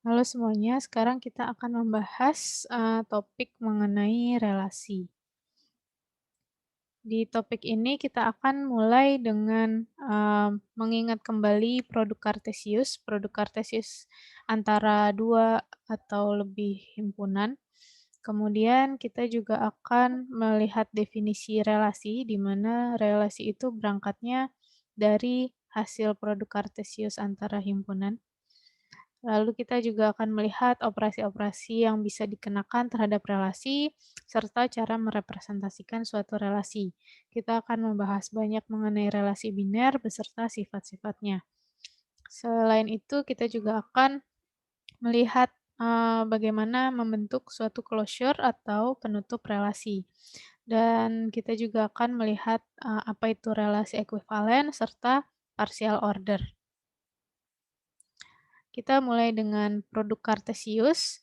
Halo semuanya, sekarang kita akan membahas, topik mengenai relasi. Di topik ini kita akan mulai dengan, mengingat kembali produk Kartesius. Produk Kartesius antara 2 atau lebih himpunan. Kemudian kita juga akan melihat definisi relasi, di mana relasi itu berangkatnya dari hasil produk Kartesius antara himpunan. Lalu kita juga akan melihat operasi-operasi yang bisa dikenakan terhadap relasi, serta cara merepresentasikan suatu relasi. Kita akan membahas banyak mengenai relasi biner beserta sifat-sifatnya. Selain itu, kita juga akan melihat bagaimana membentuk suatu closure atau penutup relasi. Dan kita juga akan melihat apa itu relasi ekuivalen serta partial order. Kita mulai dengan produk Kartesius.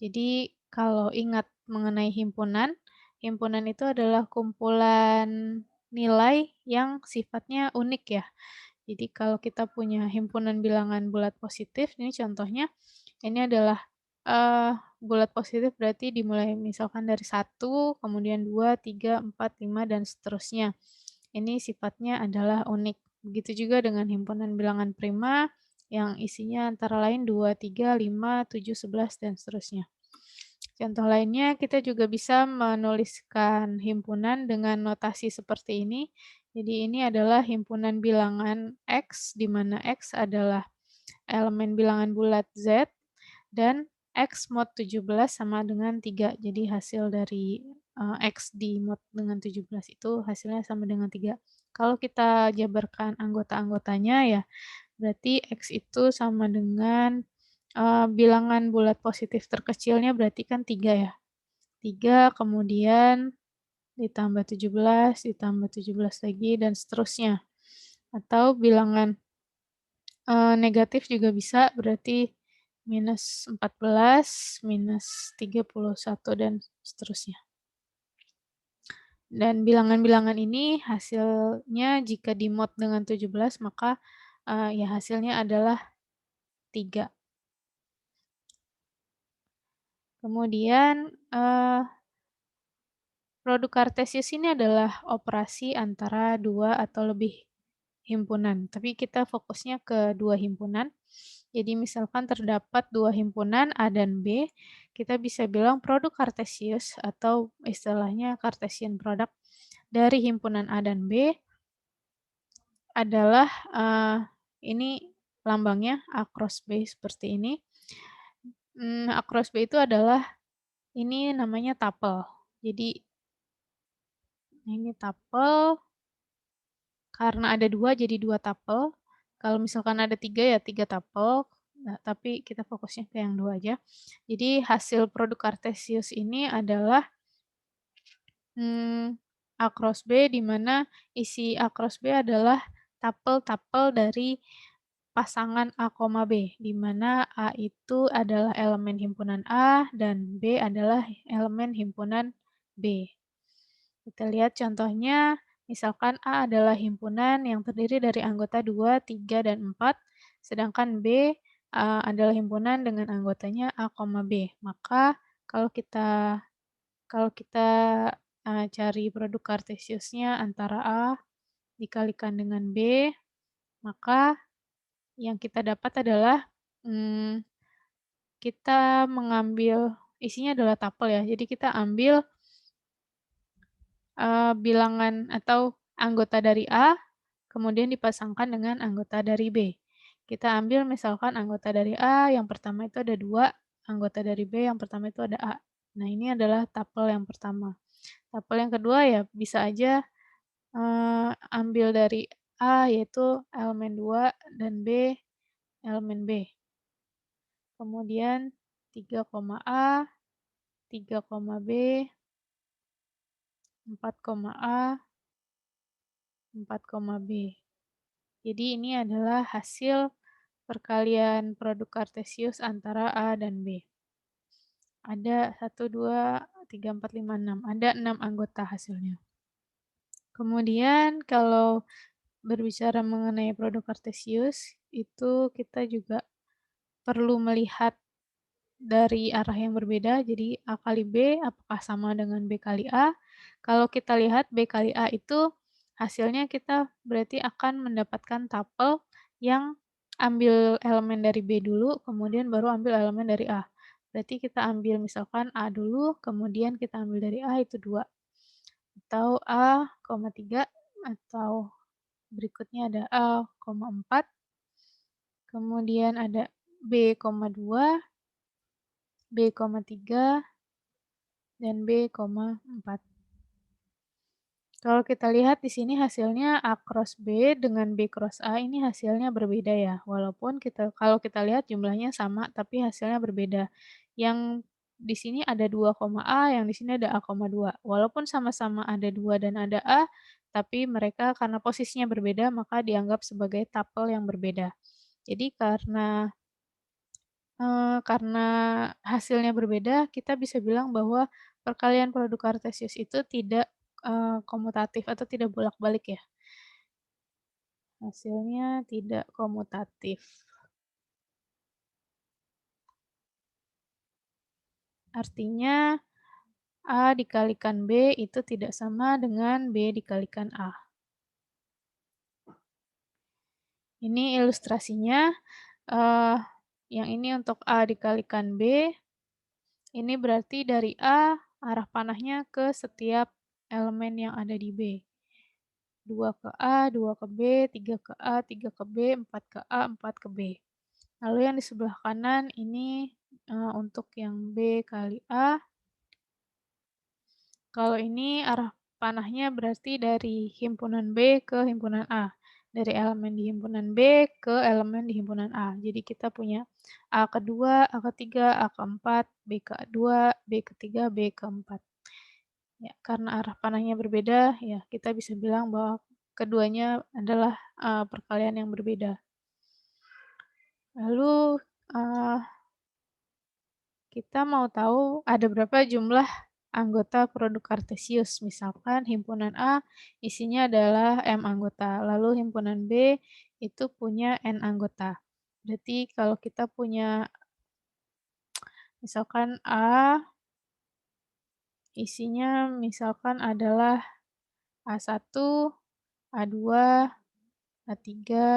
Jadi kalau ingat mengenai himpunan, himpunan itu adalah kumpulan nilai yang sifatnya unik ya. Jadi kalau kita punya himpunan bilangan bulat positif, ini contohnya, ini adalah, bulat positif berarti dimulai misalkan dari 1, kemudian 2, 3, 4, 5, dan seterusnya. Ini sifatnya adalah unik. Begitu juga dengan himpunan bilangan prima yang isinya antara lain 2, 3, 5, 7, 11, dan seterusnya. Contoh lainnya, kita juga bisa menuliskan himpunan dengan notasi seperti ini. Jadi ini adalah himpunan bilangan X, di mana X adalah elemen bilangan bulat Z, dan X mod 17 sama dengan 3. Jadi hasil dari, X di mod dengan 17 itu hasilnya sama dengan 3. Kalau kita jabarkan anggota-anggotanya ya, berarti X itu sama dengan, bilangan bulat positif terkecilnya berarti kan 3 ya. 3 kemudian ditambah 17, ditambah 17 lagi, dan seterusnya. Atau bilangan, negatif juga bisa, berarti -14, -31, dan seterusnya. Dan bilangan-bilangan ini hasilnya jika di-mod dengan 17 maka, ya hasilnya adalah 3. Kemudian, produk Kartesius ini adalah operasi antara 2 atau lebih himpunan, tapi kita fokusnya ke 2 himpunan. Jadi misalkan terdapat 2 himpunan A dan B, kita bisa bilang produk Kartesius atau istilahnya Cartesian product dari himpunan A dan B adalah, ini lambangnya A cross B seperti ini. A cross B itu adalah ini namanya tupel. Jadi ini tupel. Karena ada 2 jadi 2 tupel, kalau misalkan ada 3 ya 3 tupel, nah tapi kita fokusnya ke yang 2 aja. Jadi hasil produk Kartesius ini adalah, A cross B, di mana isi A cross B adalah tupel-tupel dari pasangan A, B, di mana A itu adalah elemen himpunan A dan B adalah elemen himpunan B. Kita lihat contohnya, misalkan A adalah himpunan yang terdiri dari anggota 2, 3, dan 4, sedangkan B, adalah himpunan dengan anggotanya A, B. Maka kalau kita kalau kita, cari produk Kartesiusnya antara A dikalikan dengan B, maka yang kita dapat adalah, mmm, kita mengambil isinya adalah tupel ya, jadi kita ambil bilangan atau anggota dari A, kemudian dipasangkan dengan anggota dari B. Kita ambil misalkan anggota dari A, yang pertama itu ada 2, anggota dari B yang pertama itu ada A. Nah, ini adalah tapel yang pertama. Tapel yang kedua ya bisa aja, ambil dari A yaitu elemen 2 dan B elemen B. Kemudian 3, A, 3, B, 4, A, 4, B. Jadi ini adalah hasil perkalian produk Kartesius antara A dan B. Ada 1, 2, 3, 4, 5, 6. Ada 6 anggota hasilnya. Kemudian kalau berbicara mengenai produk Kartesius, itu kita juga perlu melihat dari arah yang berbeda, jadi A kali B apakah sama dengan B kali A? Kalau kita lihat B kali A itu hasilnya kita berarti akan mendapatkan tupel yang ambil elemen dari B dulu, kemudian baru ambil elemen dari A. Berarti kita ambil misalkan A dulu, kemudian kita ambil dari A itu 2, atau A, 3, atau berikutnya ada A, 4, kemudian ada B, 2, B, 3, dan B, 4. Kalau kita lihat di sini hasilnya A cross B dengan B cross A ini hasilnya berbeda ya, walaupun kalau kita lihat jumlahnya sama tapi hasilnya berbeda. Yang di sini ada 2, A, yang di sini ada A, 2. Walaupun sama-sama ada 2 dan ada A, tapi mereka karena posisinya berbeda maka dianggap sebagai tupel yang berbeda. Jadi karena hasilnya berbeda, kita bisa bilang bahwa perkalian produk kartesius itu tidak, komutatif atau tidak bolak-balik ya, hasilnya tidak komutatif. Artinya A dikalikan B itu tidak sama dengan B dikalikan A. Ini ilustrasinya, eee, yang ini untuk A dikalikan B, ini berarti dari A, arah panahnya ke setiap elemen yang ada di B. 2 ke A, 2 ke B, 3 ke A, 3 ke B, 4 ke A, 4 ke B. Lalu yang di sebelah kanan ini, untuk yang B kali A, kalau ini arah panahnya berarti dari himpunan B ke himpunan A. Dari elemen di himpunan B ke elemen di himpunan A. Jadi kita punya A kedua, A ketiga, A keempat, B kedua, B ketiga, B keempat. Ya, karena arah panahnya berbeda, ya kita bisa bilang bahwa keduanya adalah, perkalian yang berbeda. Lalu, eee, kita mau tahu ada berapa jumlah anggota produk kartesius. Misalkan himpunan A isinya adalah M anggota, lalu himpunan B itu punya N anggota. Berarti kalau kita punya misalkan A isinya misalkan adalah A1, A2, A3,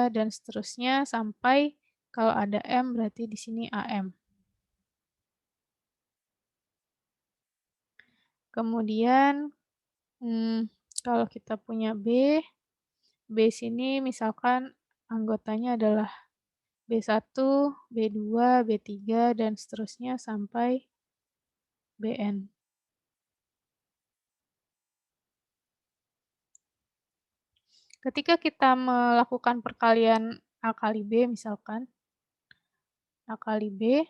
dan seterusnya sampai kalau ada M berarti di sini AM. Kemudian, kalau kita punya B, B sini misalkan anggotanya adalah B1, B2, B3, dan seterusnya sampai BN. Ketika kita melakukan perkalian A kali B misalkan, A kali B,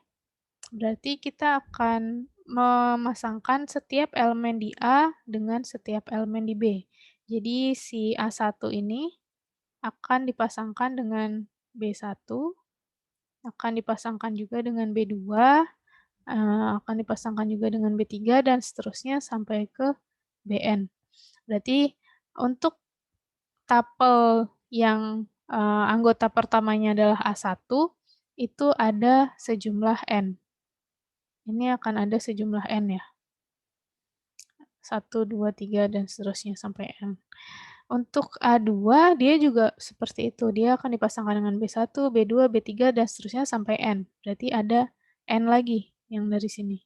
berarti kita akan memasangkan setiap elemen di A dengan setiap elemen di B. Jadi si A1 ini akan dipasangkan dengan B1, akan dipasangkan juga dengan B2, akan dipasangkan juga dengan B3, dan seterusnya sampai ke BN. Berarti untuk tapel yang, anggota pertamanya adalah A1, itu ada sejumlah N. Ini akan ada sejumlah N ya. 1, 2, 3, dan seterusnya sampai N. Untuk A2 dia juga seperti itu, dia akan dipasangkan dengan B1, B2, B3, dan seterusnya sampai N. Berarti ada N lagi yang dari sini.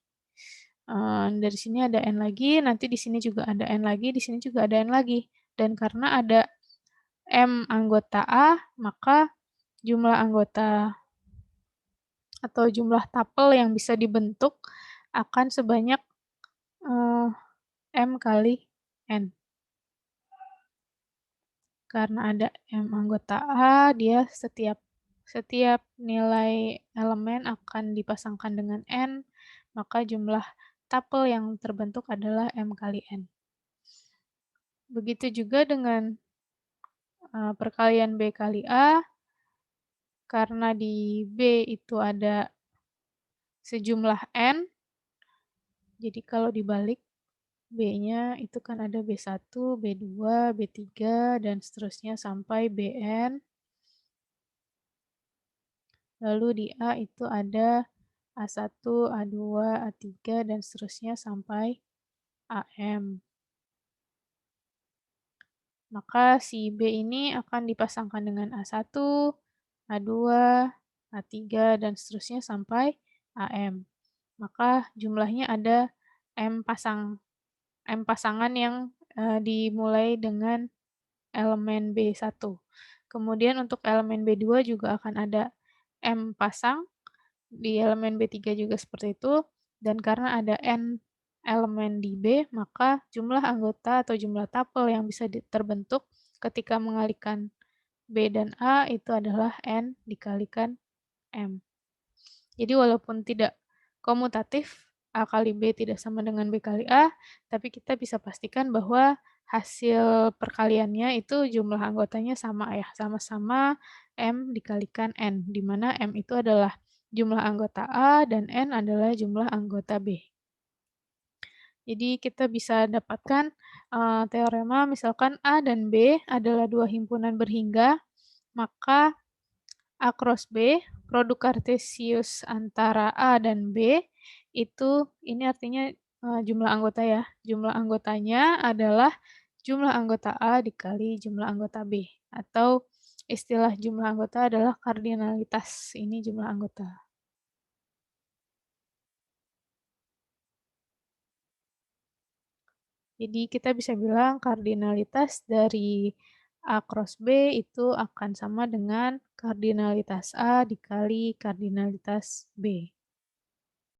Dari sini ada N lagi, nanti di sini juga ada N lagi, di sini juga ada N lagi. Dan karena ada M anggota A, maka jumlah anggota atau jumlah tapel yang bisa dibentuk akan sebanyak, eee, M kali N. Karena ada M anggota A, dia setiap nilai elemen akan dipasangkan dengan N, maka jumlah tapel yang terbentuk adalah M kali N. Begitu juga dengan, perkalian B kali A, karena di B itu ada sejumlah N, jadi kalau dibalik B-nya itu kan ada B1, B2, B3, dan seterusnya sampai Bn. lalu di A itu ada A1, A2, A3, dan seterusnya sampai AM. Maka si B ini akan dipasangkan dengan A1, A2, A3, dan seterusnya sampai AM. Maka jumlahnya ada M M pasangan yang, dimulai dengan elemen B1. Kemudian untuk elemen B2 juga akan ada M pasang, di elemen B3 juga seperti itu, dan karena ada N elemen di B, maka jumlah anggota atau jumlah tapel yang bisa terbentuk ketika mengalihkan B dan A itu adalah N dikalikan M. Jadi walaupun tidak komutatif, A kali B tidak sama dengan B kali A, tapi kita bisa pastikan bahwa hasil perkaliannya itu jumlah anggotanya sama ya, sama-sama M dikalikan N, di mana M itu adalah jumlah anggota A dan N adalah jumlah anggota B. Jadi kita bisa dapatkan, teorema misalkan A dan B adalah dua himpunan berhingga, maka A cross B, produk kartesius antara A dan B, itu ini artinya, jumlah anggota ya, jumlah anggotanya adalah jumlah anggota A dikali jumlah anggota B, atau istilah jumlah anggota adalah kardinalitas, ini jumlah anggota. Jadi kita bisa bilang kardinalitas dari A cross B itu akan sama dengan kardinalitas A dikali kardinalitas B.